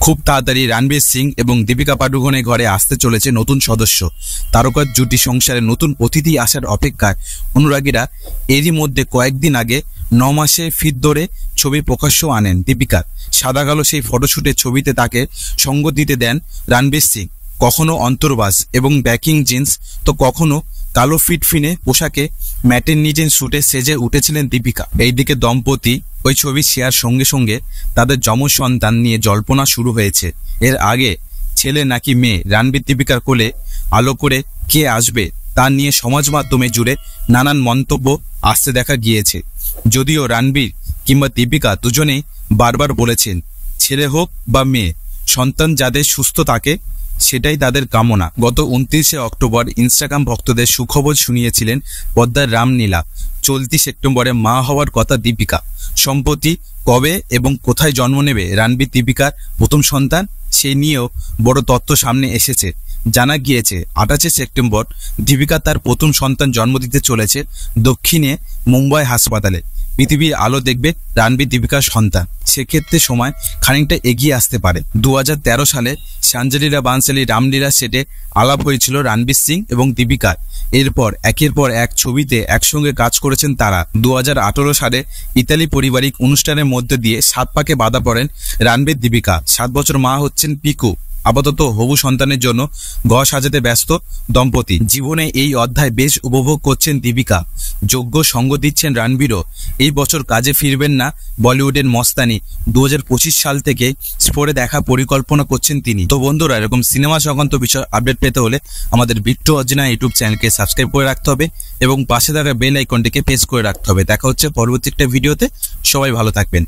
খুব তাড়াতাড়ি রণবীর সিং এবং দীপিকা পাডুকোনের ঘরে আসতে চলেছে নতুন সদস্য। তারকা জুটি সংসারে নতুন অতিথি আসার অপেক্ষায় অনুরাগীরা। এরই মধ্যে কয়েকদিন আগে 9 মাসে ফিট ধরে ছবি প্রকাশ্য আনেন দীপিকা। সাদা কালো সেই ফটোশুটের ছবিতে তাকে সঙ্গ দিতে দেন রণবীর সিং। কখনো অন্তর্বাস এবং ব্যাকিং জিন্স, তো কখনো কালো ফিটফিনে পোশাকে ম্যাটের নিজের শুটে সেজে উঠেছিলেন দীপিকা। এইদিকে দম্পতি ওই ছবি শেয়ার সঙ্গে সঙ্গে তাদের যমজ সন্তান নিয়ে জল্পনা শুরু হয়েছে। এর আগে ছেলে নাকি মেয়ে, রণবীর দীপিকার কোলে আলো করে কে আসবে তা নিয়ে সমাজ মাধ্যমে জুড়ে নানান মন্তব্য আসতে দেখা গিয়েছে। যদিও রণবীর কিংবা দীপিকা দুজনেই বারবার বলেছেন, ছেলে হোক বা মেয়ে, সন্তান যাদের সুস্থ থাকে সেটাই তাদের কামনা। গত 29শে অক্টোবর ইনস্টাগ্রাম ভক্তদের সুখবর শুনিয়েছিলেন পদ্মার রামলীলা। চলতি সেপ্টেম্বরে মা হওয়ার কথা দীপিকা। সম্প্রতি কবে এবং কোথায় জন্ম নেবে রণবীর দীপিকার প্রথম সন্তান, সে নিয়েও বড় তথ্য সামনে এসেছে। জানা গিয়েছে 28শে সেপ্টেম্বর দীপিকা তার প্রথম সন্তান জন্ম দিতে চলেছে দক্ষিণে মুম্বাই হাসপাতালে। পৃথিবীর আলো দেখবে রণবীর দীপিকার সন্তান। সেক্ষেত্রে সময় খানিকটা এগিয়ে আসতে পারে। 2013 সালে সাঞ্জলিরা বানসালি রামলীলা সেটে আলাপ হয়েছিল রণবীর সিং এবং দীপিকার। এরপর একের পর এক ছবিতে একসঙ্গে কাজ করেছেন তারা। 2018 সালে ইতালি পারিবারিক অনুষ্ঠানের মধ্যে দিয়ে 7 পাকে বাধা পড়েন রণবীর দীপিকা। 7 বছর মা হচ্ছেন পিকু। আপাতত হবু সন্তানের জন্য ঘর সাজাতে ব্যস্ত দম্পতি। জীবনে এই অধ্যায় বেশ উপভোগ করছেন দীপিকা। যোগ্য সঙ্গ দিচ্ছেন রণবীরও। এই বছর কাজে ফিরবেন না বলিউডের মস্তানি। 2025 সাল থেকে স্পোরে দেখা পরিকল্পনা করছেন তিনি। তো বন্ধুরা, এরকম সিনেমা সংক্রান্ত বিষয় আপডেট পেতে হলে আমাদের বিট্টু অরিজিনাল ইউটিউব চ্যানেলকে সাবস্ক্রাইব করে রাখতে হবে এবং পাশে থাকা বেল আইকনটিকে প্রেস করে রাখতে হবে। দেখা হচ্ছে পরবর্তী একটা ভিডিওতে। সবাই ভালো থাকবেন।